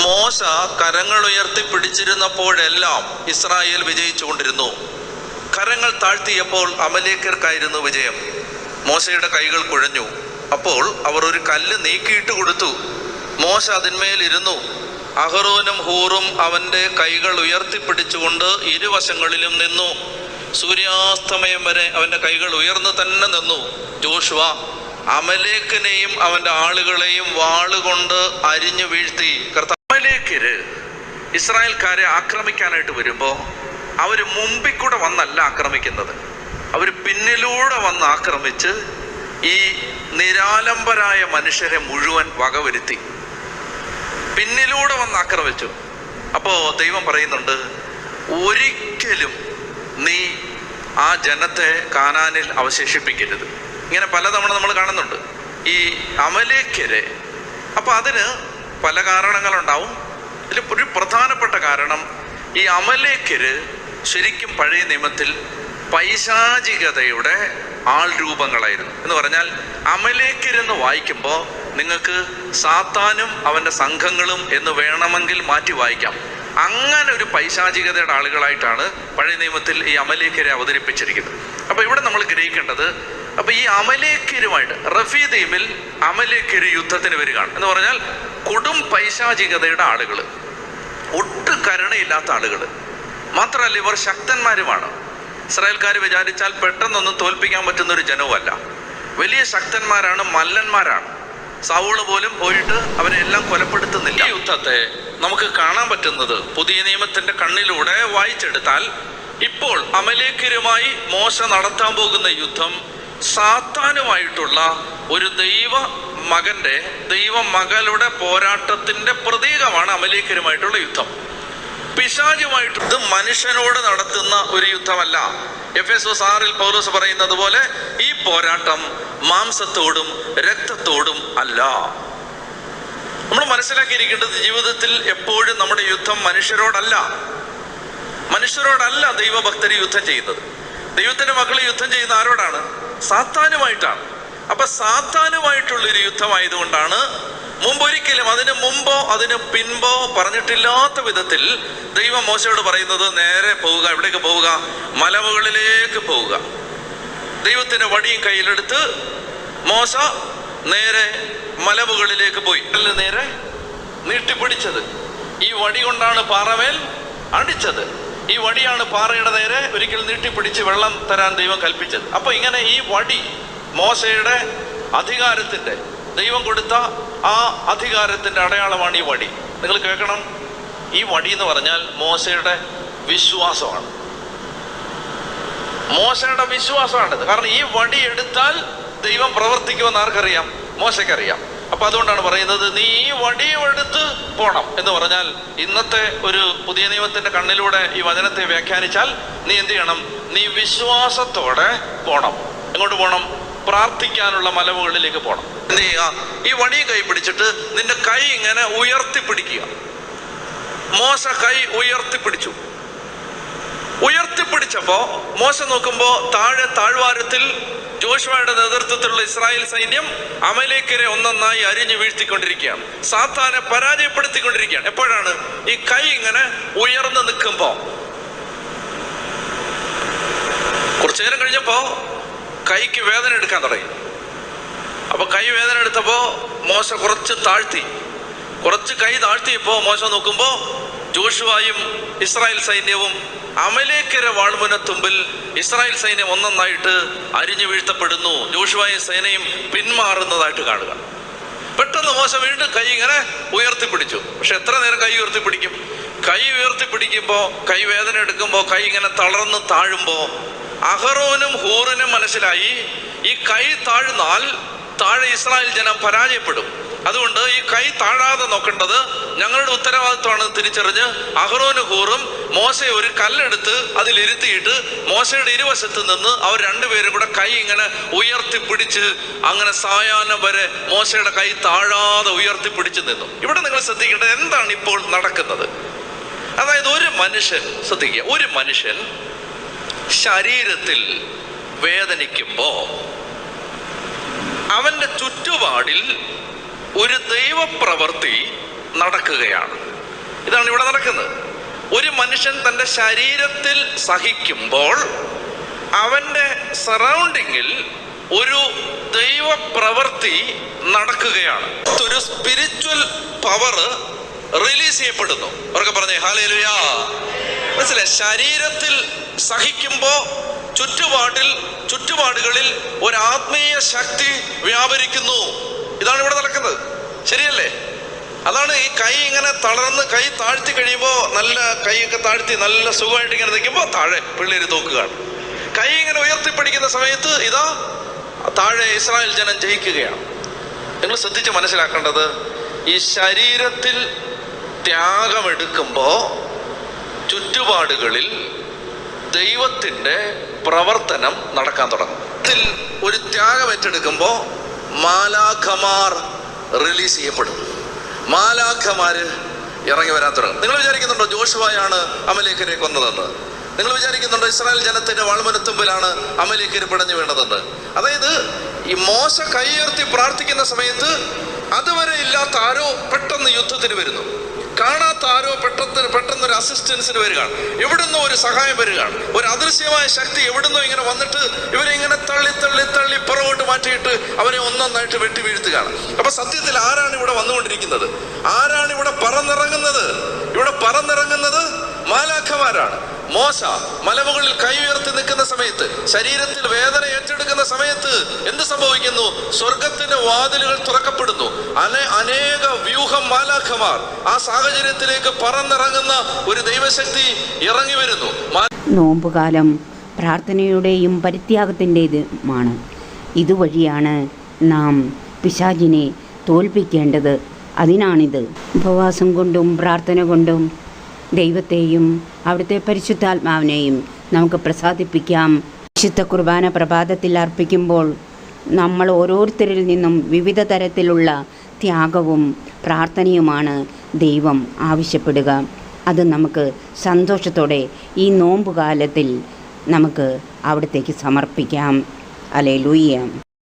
മോശ കരങ്ങൾ ഉയർത്തി പിടിച്ചിരുന്നപ്പോഴെല്ലാം ഇസ്രായേൽ വിജയിച്ചുകൊണ്ടിരുന്നു. കരങ്ങൾ താഴ്ത്തിയപ്പോൾ അമലേക്കർക്കായിരുന്നു വിജയം. മോശയുടെ കൈകൾ കുഴഞ്ഞു. അപ്പോൾ അവർ ഒരു കല്ല് നീക്കിയിട്ട് കൊടുത്തു. മോശ അതിന്മേലിരുന്നു. അഹറോനും ഹൂറും അവൻ്റെ കൈകൾ ഉയർത്തിപ്പിടിച്ചുകൊണ്ട് ഇരുവശങ്ങളിലും നിന്നു. സൂര്യാസ്തമയം വരെ അവൻ്റെ കൈകൾ ഉയർന്നു തന്നെ നിന്നു. ജോഷുവ അമലേക്കിനെയും അവൻ്റെ ആളുകളെയും വാളുകൊണ്ട് അരിഞ്ഞു വീഴ്ത്തി. അമലേക്കര് ഇസ്രായേൽക്കാരെ ആക്രമിക്കാനായിട്ട് വരുമ്പോൾ അവർ മുമ്പിൽ കൂടെ വന്നല്ല ആക്രമിക്കുന്നത്. അവർ പിന്നിലൂടെ വന്ന് ആക്രമിച്ച് ഈ നിരാലംബരായ മനുഷ്യരെ മുഴുവൻ വകവരുത്തി. പിന്നിലൂടെ വന്ന് ആക്രമിച്ചു. അപ്പോൾ ദൈവം പറയുന്നുണ്ട്, ഒരിക്കലും നീ ആ ജനത്തെ കാനാനിൽ അവശേഷിപ്പിക്കരുത്. ഇങ്ങനെ പലതവണ നമ്മൾ കാണുന്നുണ്ട് ഈ അമലേക്കരെ. അപ്പം അതിന് പല കാരണങ്ങളുണ്ടാവും. ഇതിൽ ഒരു പ്രധാനപ്പെട്ട കാരണം, ഈ അമലേക്കര് ശരിക്കും പഴയ നിയമത്തിൽ പൈശാചികതയുടെ ആൾ രൂപങ്ങളായിരുന്നു. എന്ന് പറഞ്ഞാൽ അമലേക്കരെന്ന് വായിക്കുമ്പോൾ നിങ്ങൾക്ക് സാത്താനും അവൻ്റെ സംഘങ്ങളും എന്ന് വേണമെങ്കിൽ മാറ്റി വായിക്കാം. അങ്ങനെ ഒരു പൈശാചികതയുടെ ആളുകളായിട്ടാണ് പഴയ നിയമത്തിൽ ഈ അമലേക്കരെ അവതരിപ്പിച്ചിരിക്കുന്നത്. അപ്പോൾ ഇവിടെ നമ്മൾ ഗ്രഹിക്കേണ്ടത്, അപ്പോൾ ഈ അമലേക്കരുമായിട്ട് റഫീദീമിൽ അമലേക്കര് യുദ്ധത്തിന് വരികയാണ്. എന്ന് പറഞ്ഞാൽ കൊടും പൈശാചികതയുടെ ആളുകൾ, ഒട്ടും കരുണയില്ലാത്ത ആളുകൾ. മാത്രമല്ല ഇവർ ശക്തന്മാരുമാണ്. ഇസ്രായേൽക്കാർ വിചാരിച്ചാൽ പെട്ടെന്നൊന്നും തോൽപ്പിക്കാൻ പറ്റുന്ന ഒരു ജനവുമല്ല. വലിയ ശക്തന്മാരാണ്, മല്ലന്മാരാണ്. സൗള് പോലും പോയിട്ട് അവരെ എല്ലാം കൊലപ്പെടുത്തുന്നില്ല. ഈ യുദ്ധത്തെ നമുക്ക് കാണാൻ പറ്റുന്നത് പുതിയ നിയമത്തിന്റെ കണ്ണിലൂടെ വായിച്ചെടുത്താൽ, ഇപ്പോൾ അമലേക്കരുമായി മോശ നടത്താൻ പോകുന്ന യുദ്ധം സാത്താനുമായിട്ടുള്ള ഒരു ദൈവ മകളുടെ പോരാട്ടത്തിന്റെ പ്രതീകമാണ് അമലേക്കരുമായിട്ടുള്ള യുദ്ധം. പിശാചുമായിട്ട് ഇത് മനുഷ്യനോട് നടത്തുന്ന ഒരു യുദ്ധമല്ല. എഫെസോസ് 6 പൗലോസ് പറയുന്നത് പോലെ ഈ പോരാട്ടം മാംസത്തോടും രക്തത്തോടും അല്ല. നമ്മൾ മനസ്സിലാക്കിയിരിക്കേണ്ടത്, ജീവിതത്തിൽ എപ്പോഴും നമ്മുടെ യുദ്ധം മനുഷ്യരോടല്ല. ദൈവഭക്തര് യുദ്ധം ചെയ്യുന്നത്. ദൈവത്തിന്റെ മക്കൾ യുദ്ധം ചെയ്യുന്ന ആരോടാണ്? സാത്താനുമായിട്ടാണ്. അപ്പൊ സാത്താനുമായിട്ടുള്ളൊരു യുദ്ധമായതുകൊണ്ടാണ് മുമ്പൊരിക്കലും അതിന് മുമ്പോ അതിന് പിൻപോ പറഞ്ഞിട്ടില്ലാത്ത വിധത്തിൽ ദൈവം മോശയോട് പറയുന്നത്, നേരെ പോവുക. എവിടേക്ക് പോവുക? മലമുകളിലേക്ക് പോവുക. ദൈവത്തിന്റെ വടിയും കയ്യിലെടുത്ത് മോശ നേരെ മലമുകളിലേക്ക് പോയി. നേരെ നീട്ടിപ്പിടിച്ചത്. ഈ വടി കൊണ്ടാണ് പാറമേൽ അടിച്ചത്. ഈ വടിയാണ് പാറയുടെ നേരെ ഒരിക്കൽ നീട്ടിപ്പിടിച്ച് വെള്ളം തരാൻ ദൈവം കൽപ്പിച്ചത്. അപ്പൊ ഇങ്ങനെ ഈ വടി മോശയുടെ അധികാരത്തിന്റെ, ദൈവം കൊടുത്ത ആ അധികാരത്തിന്റെ അടയാളമാണ് ഈ വടി. നിങ്ങൾ കേൾക്കണം, ഈ വടി എന്ന് പറഞ്ഞാൽ മോശയുടെ വിശ്വാസമാണ്. വിശ്വാസമാണിത്. കാരണം ഈ വടി എടുത്താൽ ദൈവം പ്രവർത്തിക്കുമെന്ന് ആർക്കറിയാം? മോശയ്ക്കറിയാം. അപ്പൊ അതുകൊണ്ടാണ് പറയുന്നത്, നീ ഈ വടിയും എടുത്ത് പോണം എന്ന് പറഞ്ഞാൽ, ഇന്നത്തെ ഒരു പുതിയ നിയമത്തിന്റെ കണ്ണിലൂടെ ഈ വചനത്തെ വ്യാഖ്യാനിച്ചാൽ, നീ എന്ത് ചെയ്യണം? നീ വിശ്വാസത്തോടെ പോണം. എങ്ങോട്ട് പോകണം? പ്രാർത്ഥിക്കാനുള്ള മലമുകളിലേക്ക് പോകണം. എന്ത് ചെയ്യുക? ഈ വടി കൈ പിടിച്ചിട്ട് നിന്റെ കൈ ഇങ്ങനെ ഉയർത്തിപ്പിടിക്കുക. മോശ കൈ ഉയർത്തിപ്പിടിച്ചു. ഉയർത്തിപ്പിടിച്ചപ്പോ മോശ നോക്കുമ്പോ താഴ്വാരത്തിൽ ജോഷുവയുടെ നേതൃത്വത്തിലുള്ള ഇസ്രായേൽ സൈന്യം അമലേക്കരെ ഒന്നൊന്നായി അരിഞ്ഞു വീഴ്ത്തിക്കൊണ്ടിരിക്കുകയാണ്. സാത്താനെ പരാജയപ്പെടുത്തിക്കൊണ്ടിരിക്കുകയാണ്. എപ്പോഴാണ്? ഈ കൈ ഇങ്ങനെ ഉയർന്നു നിൽക്കുമ്പോ. കുറച്ചു നേരം കഴിഞ്ഞപ്പോ കൈക്ക് വേദന എടുക്കാൻ തുടങ്ങി. അപ്പൊ കൈ വേദന എടുത്തപ്പോ മോശ കുറച്ച് കൈ താഴ്ത്തിയപ്പോ മോശ നോക്കുമ്പോ ജോഷുവയും ഇസ്രായേൽ സൈന്യവും അമലേക്കരെ വാൾമുനത്തുമ്പിൽ ഇസ്രായേൽ സൈന്യം ഒന്നൊന്നായിട്ട് അരിഞ്ഞു വീഴ്ത്തപ്പെടുന്നു. ജോഷുവയും സൈന്യവും പിന്മാറുന്നതായിട്ട് കാണുക. പെട്ടെന്ന് മോശ വീണ്ടും കൈ ഇങ്ങനെ ഉയർത്തിപ്പിടിച്ചു. പക്ഷെ എത്ര നേരം കൈ ഉയർത്തിപ്പിടിക്കും? കൈ ഉയർത്തിപ്പിടിക്കുമ്പോ, കൈ വേദന എടുക്കുമ്പോ, കൈ ഇങ്ങനെ തളർന്ന് താഴുമ്പോ അഹറോനും ഹൂറിനും മനസ്സിലായി, ഈ കൈ താഴ്ന്നാൽ താഴെ ഇസ്രായേൽ ജനം പരാജയപ്പെടും. അതുകൊണ്ട് ഈ കൈ താഴാതെ നോക്കേണ്ടത് ഞങ്ങളുടെ ഉത്തരവാദിത്വമാണ് തിരിച്ചറിഞ്ഞ് അഹറോനും ഹൂറും മോശയെ ഒരു കല്ലെടുത്ത് അതിലിരുത്തിയിട്ട് മോശയുടെ ഇരുവശത്ത് നിന്ന് അവർ രണ്ടുപേരും കൂടെ കൈ ഇങ്ങനെ ഉയർത്തിപ്പിടിച്ച് അങ്ങനെ സായാഹ്നം വരെ മോശയുടെ കൈ താഴാതെ ഉയർത്തിപ്പിടിച്ച് നിന്നു. ഇവിടെ നിങ്ങൾ ശ്രദ്ധിക്കേണ്ടത് എന്താണ് ഇപ്പോൾ നടക്കുന്നത്? അതായത് ഒരു മനുഷ്യൻ ശരീരത്തിൽ വേദനിക്കുമ്പോ അവന്റെ ചുറ്റുപാടിൽ ഒരു ദൈവപ്രവൃത്തി നടക്കുകയാണ്. ഇതാണ് ഇവിടെ നടക്കുന്നത്. ഒരു മനുഷ്യൻ തൻ്റെ ശരീരത്തിൽ സഹിക്കുമ്പോൾ അവൻ്റെ സറൗണ്ടിങ്ങിൽ ഒരു ദൈവപ്രവൃത്തി നടക്കുകയാണ്. ഒരു സ്പിരിച്വൽ പവർ റിലീസ് ചെയ്യപ്പെടുന്നു. അവർക്ക് പറഞ്ഞേ ഹല്ലേലൂയ. മനസ്സിലായി? ശരീരത്തിൽ സഹിക്കുമ്പോൾ ചുറ്റുപാടുകളിൽ ഒരു ആത്മീയ ശക്തി വ്യാപരിക്കുന്നു. ഇതാണ് ഇവിടെ നടക്കുന്നത്. ശരിയല്ലേ? അതാണ് ഈ കൈ ഇങ്ങനെ തളർന്ന് കൈ താഴ്ത്തി കഴിയുമ്പോൾ, നല്ല കൈയൊക്കെ താഴ്ത്തി നല്ല സുഖമായിട്ട് ഇങ്ങനെ നിൽക്കുമ്പോൾ താഴെ പിള്ളേര് തോക്കുകയാണ്. കൈ ഇങ്ങനെ ഉയർത്തിപ്പിടിക്കുന്ന സമയത്ത് ഇതാ താഴെ ഇസ്രായേൽ ജനം ജയിക്കുകയാണ്. നിങ്ങൾ ശ്രദ്ധിച്ച് മനസ്സിലാക്കേണ്ടത്, ഈ ശരീരത്തിൽ ത്യാഗമെടുക്കുമ്പോൾ ചുറ്റുപാടുകളിൽ ദൈവത്തിൻ്റെ പ്രവർത്തനം നടക്കാൻ തുടങ്ങും. ഒരു ത്യാഗം ഏറ്റെടുക്കുമ്പോൾ മാലാഖമാർ റിലീസ് ചെയ്യപ്പെടും. മാലാഖമാര് ഇറങ്ങി വരാൻ തുടങ്ങും. നിങ്ങൾ വിചാരിക്കുന്നുണ്ടോ ജോഷുവയാണ് അമലേക്കരെ കൊന്നതെന്ന്? നിങ്ങൾ വിചാരിക്കുന്നുണ്ടോ ഇസ്രായേൽ ജനത്തിന്റെ വാൾമുനത്തുമ്പിലാണ് അമലേക്കര് പിടഞ്ഞു വീണതെന്ന്? അതായത് ഈ മോശ കൈയുയർത്തി പ്രാർത്ഥിക്കുന്ന സമയത്ത് അതുവരെ ഇല്ലാത്ത ആരോ പെട്ടെന്ന് യുദ്ധത്തിന് വരുന്നു. കാണാത്ത ആരോ പെട്ടെന്ന് ഒരു അസിസ്റ്റൻസിന് വരികയാണ്. എവിടുന്നോ ഒരു സഹായം വരികയാണ്. ഒരു അദൃശ്യമായ ശക്തി എവിടുന്നോ ഇങ്ങനെ വന്നിട്ട് ഇവരെ ഇങ്ങനെ തള്ളി പുറകോട്ട് മാറ്റിയിട്ട് അവരെ ഒന്നൊന്നായിട്ട് വെട്ടി വീഴ്ത്തുകയാണ്. അപ്പൊ സത്യത്തിൽ ആരാണ് ഇവിടെ വന്നുകൊണ്ടിരിക്കുന്നത്? ആരാണ് ഇവിടെ പറന്നിറങ്ങുന്നത്? ഇവിടെ പറന്നിറങ്ങുന്നത് മാലാഖമാരാണ്. മോശ മലമുകളിൽ കൈ ഉയർത്തി നിൽക്കുന്ന സമയത്ത്, ശരീരത്തിൽ വേദന ഏറ്റെടുക്കുന്ന സമയത്ത് എന്ത് സംഭവിക്കുന്നു? സ്വർഗത്തിന്റെ വാതിലുകൾ തുറക്കപ്പെടുന്നു. അനേക വ്യൂഹം മാലാഖമാർ ആ സാഹചര്യത്തിലേക്ക് പറന്നിറങ്ങുന്ന ഒരു ദൈവശക്തി ഇറങ്ങി വരുന്നു. നോമ്പുകാലം പ്രാർത്ഥനയുടെയും പരിത്യാഗത്തിൻ്റെതുമാണ്. ഇതുവഴിയാണ് നാം പിശാചിനെ തോൽപ്പിക്കേണ്ടത്. അതിനാണിത്. ഉപവാസം കൊണ്ടും പ്രാർത്ഥന കൊണ്ടും ദൈവത്തെയും അവിടുത്തെ പരിശുദ്ധാത്മാവിനെയും നമുക്ക് പ്രസാദിപ്പിക്കാം. വിശുദ്ധ കുർബാന പ്രഭാതത്തിൽ അർപ്പിക്കുമ്പോൾ നമ്മൾ ഓരോരുത്തരിൽ നിന്നും വിവിധ തരത്തിലുള്ള ത്യാഗവും പ്രാർത്ഥനയുമാണ് ദൈവം ആവശ്യപ്പെടുക. അത് നമുക്ക് സന്തോഷത്തോടെ ഈ നോമ്പുകാലത്തിൽ നമുക്ക് അവിടത്തേക്ക് സമർപ്പിക്കാം. ഹല്ലേലൂയ.